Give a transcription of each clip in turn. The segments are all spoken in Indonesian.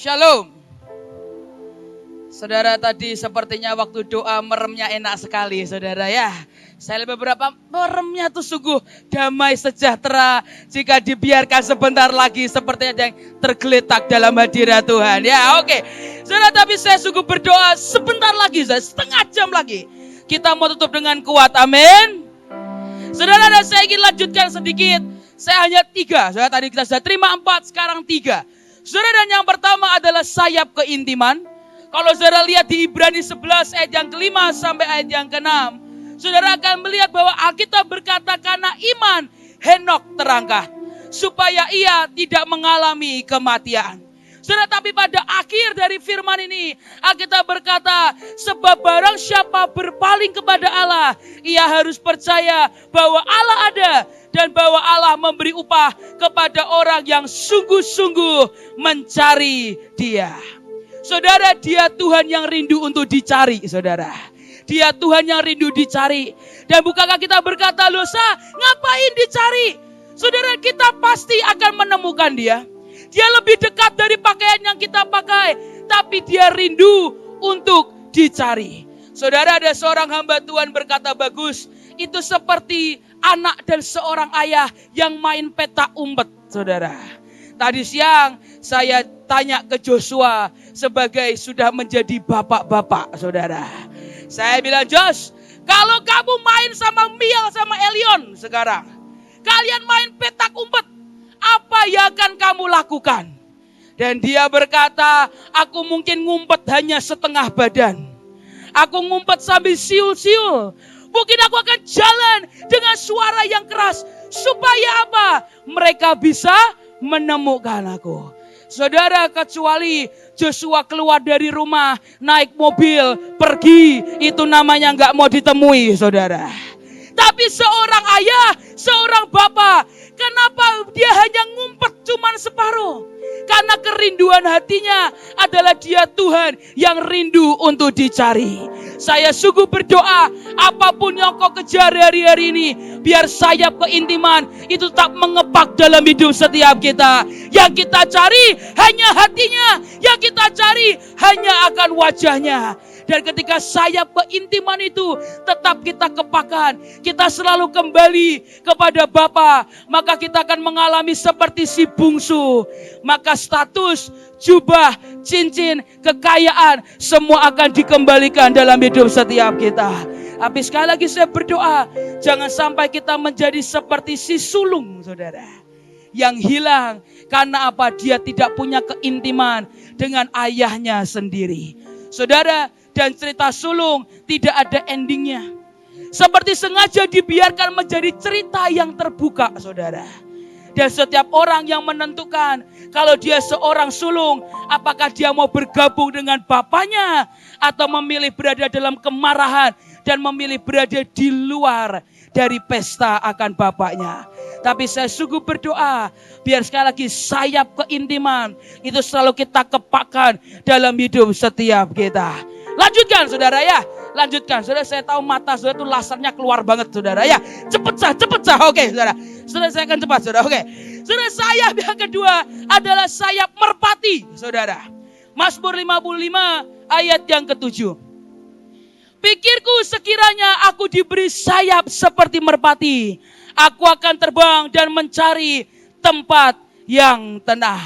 Shalom. Saudara, tadi sepertinya waktu doa meremnya enak sekali saudara ya. Saya lihat beberapa meremnya tuh sungguh damai sejahtera. Jika dibiarkan sebentar lagi sepertinya ada yang tergeletak dalam hadirat Tuhan. Ya oke. Saudara, tapi saya sungguh berdoa sebentar lagi, setengah jam lagi. Kita mau tutup dengan kuat, amin. Saudara, dan saya ingin lanjutkan sedikit. Saya hanya 3, saudara, tadi kita sudah terima 4, sekarang 3. Saudara, dan yang pertama adalah sayap keintiman. Kalau saudara lihat di Ibrani 11 ayat yang ke-5 sampai ayat yang ke-6, saudara akan melihat bahwa Alkitab berkata karena iman Henokh terangkat, supaya ia tidak mengalami kematian. Saudara, tapi pada akhir dari firman ini, Alkitab berkata, sebab barang siapa berpaling kepada Allah, ia harus percaya bahwa Allah ada, dan bahwa Allah memberi upah kepada orang yang sungguh-sungguh mencari Dia. Saudara, Dia Tuhan yang rindu untuk dicari, saudara. Dia Tuhan yang rindu dicari. Dan bukankah kita berkata, loh ngapain dicari? Saudara, kita pasti akan menemukan Dia. Dia lebih dekat dari pakaian yang kita pakai. Tapi Dia rindu untuk dicari. Saudara, ada seorang hamba Tuhan berkata bagus. Itu seperti anak dan seorang ayah yang main petak umpet, saudara. Tadi siang saya tanya ke Joshua sebagai sudah menjadi bapak-bapak, saudara. Saya bilang, Josh, kalau kamu main sama Miel sama Elion sekarang, kalian main petak umpet, apa yang akan kamu lakukan? Dan dia berkata, aku mungkin ngumpet hanya setengah badan. Aku ngumpet sambil siul-siul. Mungkin aku akan jalan dengan suara yang keras. Supaya apa? Mereka bisa menemukan aku. Saudara, kecuali Joshua keluar dari rumah, naik mobil, pergi, itu namanya gak mau ditemui, saudara. Tapi seorang ayah, seorang bapak, kenapa dia hanya ngumpet cuman separuh? Karena kerinduan hatinya adalah Dia Tuhan yang rindu untuk dicari. Saya sungguh berdoa, apapun yang kau kejar hari-hari ini, biar sayap keintiman itu tak mengepak dalam hidup setiap kita. Yang kita cari hanya hatinya, yang kita cari hanya akan wajahnya. Dan ketika sayap keintiman itu tetap kita kepakan, kita selalu kembali kepada Bapa, maka kita akan mengalami seperti si bungsu. Maka status, jubah, cincin, kekayaan, semua akan dikembalikan dalam hidup setiap kita. Tapi sekali lagi saya berdoa, jangan sampai kita menjadi seperti si sulung, saudara. Yang hilang karena apa? Dia tidak punya keintiman dengan ayahnya sendiri. Saudara, dan cerita sulung tidak ada endingnya. Seperti sengaja dibiarkan menjadi cerita yang terbuka, saudara. Dan setiap orang yang menentukan kalau dia seorang sulung, apakah dia mau bergabung dengan bapaknya atau memilih berada dalam kemarahan dan memilih berada di luar dari pesta akan bapaknya. Tapi saya sungguh berdoa, biar sekali lagi sayap keintiman itu selalu kita kepakan dalam hidup setiap kita. Lanjutkan, saudara ya. Lanjutkan, saudara. Saya tahu mata saudara itu lasernya keluar banget, saudara ya. Cepet sah. Oke, saudara. Saudara, saya akan cepat, saudara. Oke. Saudara, sayap yang kedua adalah sayap merpati, saudara. Mazmur 55 ayat yang ke-7. Pikirku sekiranya aku diberi sayap seperti merpati, aku akan terbang dan mencari tempat yang tenang.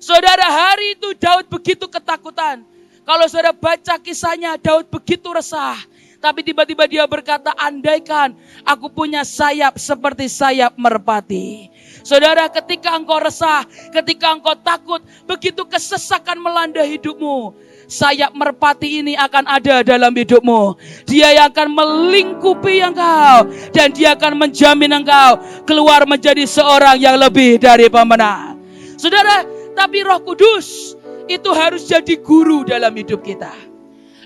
Saudara, hari itu Daud begitu ketakutan. Kalau saudara baca kisahnya, Daud begitu resah. Tapi tiba-tiba dia berkata, andaikan aku punya sayap seperti sayap merpati. Saudara, ketika engkau resah, ketika engkau takut, begitu kesesakan melanda hidupmu, sayap merpati ini akan ada dalam hidupmu. Dia yang akan melingkupi engkau. Dan dia akan menjamin engkau keluar menjadi seorang yang lebih dari pemenang. Saudara, tapi Roh Kudus itu harus jadi guru dalam hidup kita.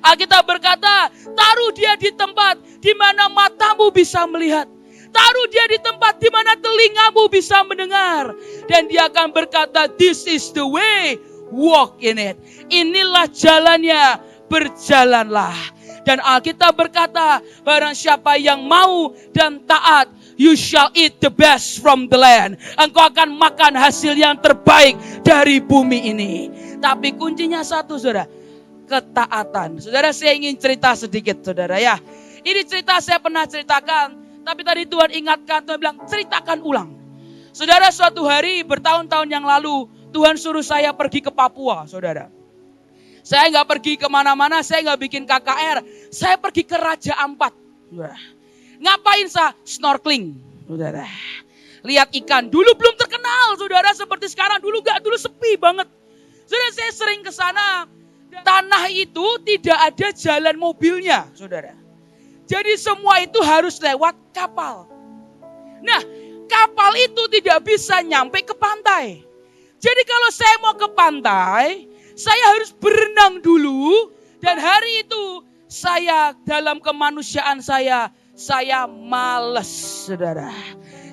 Alkitab berkata, taruh dia di tempat di mana matamu bisa melihat. Taruh dia di tempat di mana telingamu bisa mendengar. Dan dia akan berkata, this is the way, walk in it. Inilah jalannya, berjalanlah. Dan Alkitab berkata, barang siapa yang mau dan taat, you shall eat the best from the land. Engkau akan makan hasil yang terbaik dari bumi ini. Tapi kuncinya satu, saudara. Ketaatan. Saudara, saya ingin cerita sedikit, saudara ya. Ini cerita saya pernah ceritakan. Tapi tadi Tuhan ingatkan, Tuhan bilang ceritakan ulang. Saudara, suatu hari bertahun-tahun yang lalu, Tuhan suruh saya pergi ke Papua, saudara. Saya nggak pergi kemana-mana, saya nggak bikin KKR. Saya pergi ke Raja Ampat. Saudara. Ngapain saya? Snorkeling, saudara. Lihat ikan. Dulu belum terkenal, saudara, seperti sekarang. Dulu sepi banget. Saudara, saya sering ke sana. Tanah itu tidak ada jalan mobilnya, saudara. Jadi semua itu harus lewat kapal. Nah, kapal itu tidak bisa nyampe ke pantai. Jadi kalau saya mau ke pantai, saya harus berenang dulu. Dan hari itu saya dalam kemanusiaan saya males, saudara.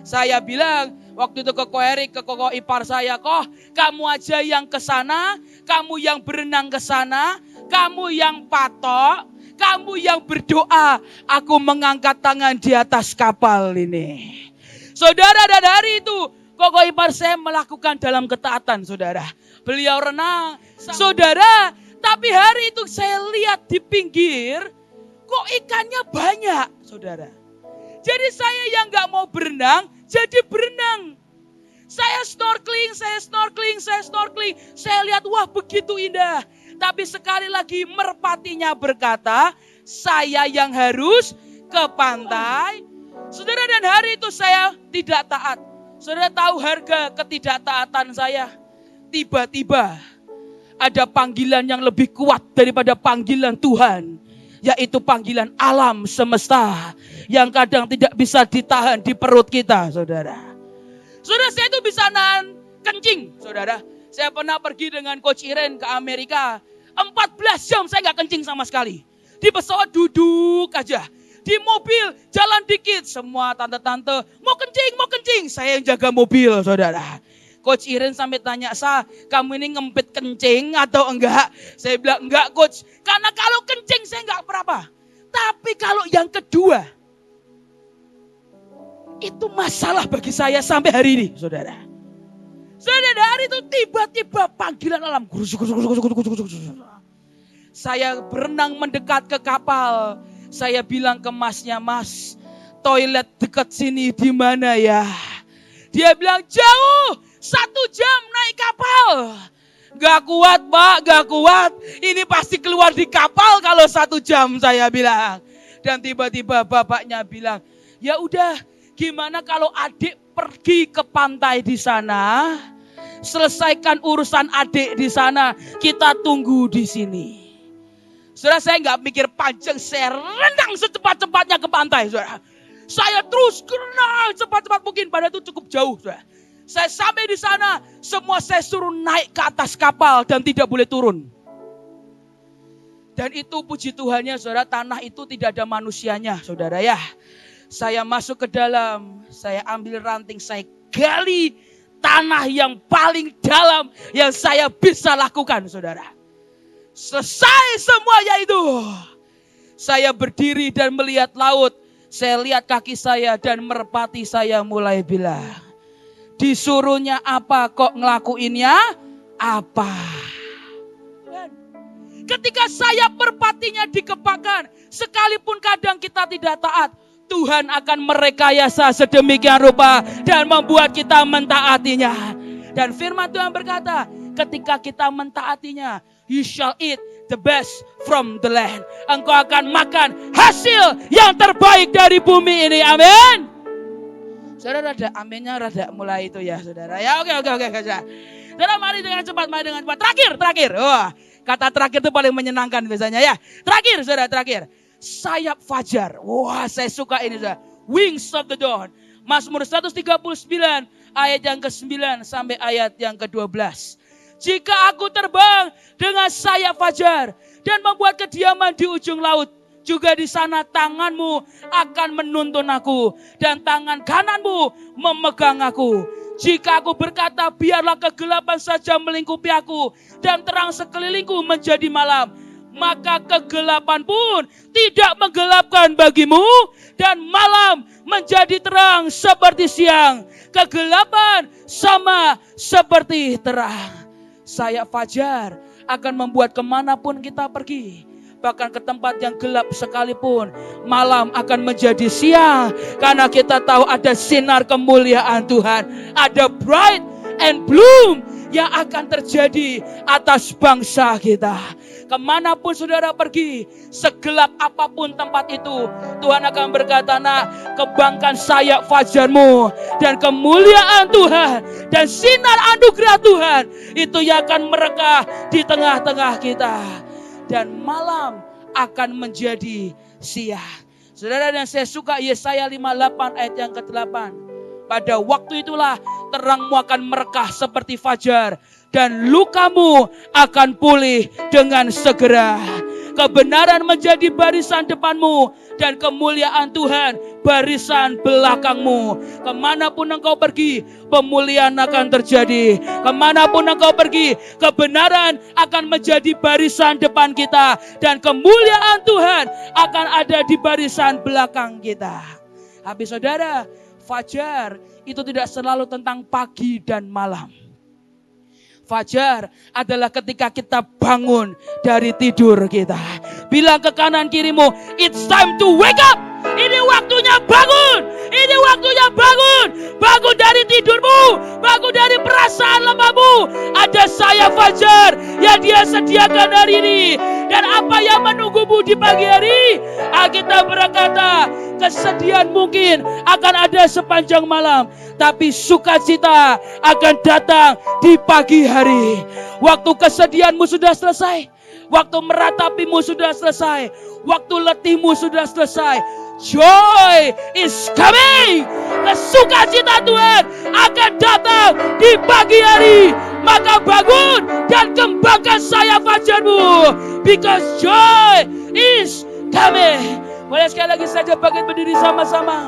Saya bilang waktu itu ke Ko Erik, ke koko ipar saya, "Koh, kamu aja yang ke sana, kamu yang berenang ke sana, kamu yang patok, kamu yang berdoa, aku mengangkat tangan di atas kapal ini." Saudara, dan hari itu koko ipar saya melakukan dalam ketaatan, saudara. Beliau renang, saudara, tapi hari itu saya lihat di pinggir, kok ikannya banyak, saudara. Jadi saya yang gak mau berenang, jadi berenang. Saya snorkeling. Saya lihat, wah begitu indah. Tapi sekali lagi merpatinya berkata, saya yang harus ke pantai. Saudara, dan hari itu saya tidak taat. Saudara tahu harga ketidaktaatan saya? Tiba-tiba ada panggilan yang lebih kuat daripada panggilan Tuhan. Yaitu panggilan alam semesta yang kadang tidak bisa ditahan di perut kita, saudara. Saudara, saya itu bisa nahan kencing, saudara. Saya pernah pergi dengan Coach Iren ke Amerika. 14 jam saya gak kencing sama sekali. Di pesawat duduk aja. Di mobil jalan dikit. Semua tante-tante mau kencing. Saya yang jaga mobil, saudara. Coach Iren sampai tanya, "Sa, kamu ini ngempit kencing atau enggak?" Saya bilang, "Enggak, Coach. Karena kalau kencing saya enggak apa-apa. Tapi kalau yang kedua, itu masalah bagi saya sampai hari ini, saudara." Saudara, hari itu tiba-tiba panggilan alam. Saya berenang mendekat ke kapal. Saya bilang ke masnya, "Mas, toilet dekat sini di mana ya?" Dia bilang, "Jauh. 1 jam naik kapal." Gak kuat, Pak, gak kuat. Ini pasti keluar di kapal kalau 1 jam, saya bilang. Dan tiba-tiba bapaknya bilang, "Ya udah, gimana kalau adik pergi ke pantai di sana, selesaikan urusan adik di sana, kita tunggu di sini." Saudara, saya gak mikir panjang, saya renang secepat-cepatnya ke pantai, saudara. Saya terus berenang cepat-cepat mungkin, padahal itu cukup jauh, saudara. Saya sampai di sana, semua saya suruh naik ke atas kapal dan tidak boleh turun. Dan itu puji Tuhannya, saudara, tanah itu tidak ada manusianya, saudara ya. Saya masuk ke dalam, saya ambil ranting, saya gali tanah yang paling dalam yang saya bisa lakukan, saudara. Selesai semuanya itu, saya berdiri dan melihat laut. Saya lihat kaki saya dan merpati saya mulai bilang, "Disuruhnya apa kok ngelakuinnya apa?" Ketika sayap merpatinya dikepakkan, sekalipun kadang kita tidak taat, Tuhan akan merekayasa sedemikian rupa dan membuat kita mentaatinya. Dan firman Tuhan berkata, ketika kita mentaatinya, "You shall eat the best from the land." Engkau akan makan hasil yang terbaik dari bumi ini. Amin. Saudara, rada aminnya rada mulai itu ya, saudara. Ya, oke. Saudara, mari dengan cepat. Terakhir. Wah, kata terakhir itu paling menyenangkan biasanya ya. Terakhir, saudara, terakhir. Sayap fajar. Wah, saya suka ini, saudara. Wings of the dawn. Mazmur 139 ayat yang ke-9 sampai ayat yang ke-12. "Jika aku terbang dengan sayap fajar dan membuat kediaman di ujung laut, juga di sana tanganmu akan menuntun aku dan tangan kananmu memegang aku. Jika aku berkata, biarlah kegelapan saja melingkupi aku dan terang sekelilingku menjadi malam, maka kegelapan pun tidak menggelapkan bagimu dan malam menjadi terang seperti siang. Kegelapan sama seperti terang." Sayap fajar akan membuat kemanapun kita pergi, bahkan ke tempat yang gelap sekalipun, malam akan menjadi siang. Karena kita tahu ada sinar kemuliaan Tuhan, ada bright and bloom yang akan terjadi atas bangsa kita. Kemanapun saudara pergi, segelap apapun tempat itu, Tuhan akan berkata, nak, kembangkan sayap fajarmu, dan kemuliaan Tuhan dan sinar anugerah Tuhan itu yang akan merekah di tengah-tengah kita. Dan malam akan menjadi siang. Saudara, yang saya suka Yesaya 58 ayat yang ke-8. Pada waktu itulah terangmu akan merekah seperti fajar, dan lukamu akan pulih dengan segera. Kebenaran menjadi barisan depanmu, dan kemuliaan Tuhan barisan belakangmu. Kemanapun engkau pergi, pemulihan akan terjadi. Kemanapun engkau pergi, kebenaran akan menjadi barisan depan kita, dan kemuliaan Tuhan akan ada di barisan belakang kita. Habis saudara, fajar itu tidak selalu tentang pagi dan malam. Fajar adalah ketika kita bangun dari tidur kita. Bilang ke kanan kirimu, it's time to wake up. Ini waktunya bangun. Ini waktunya bangun. Bangun dari tidurmu. Bangun dari perasaan lemahmu. Ada sayap fajar yang Dia sediakan hari ini. Dan apa yang menunggumu di pagi hari? Alkitab berkata, kesedihan mungkin akan ada sepanjang malam, tapi sukacita akan datang di pagi hari. Waktu kesedihanmu sudah selesai, waktu meratapimu sudah selesai, waktu letihmu sudah selesai, joy is coming. Sukacita Tuhan akan datang di pagi hari. Maka bangun dan kembangkan sayap fajarmu, because joy is coming. Boleh sekali lagi saja bangkit berdiri sama-sama.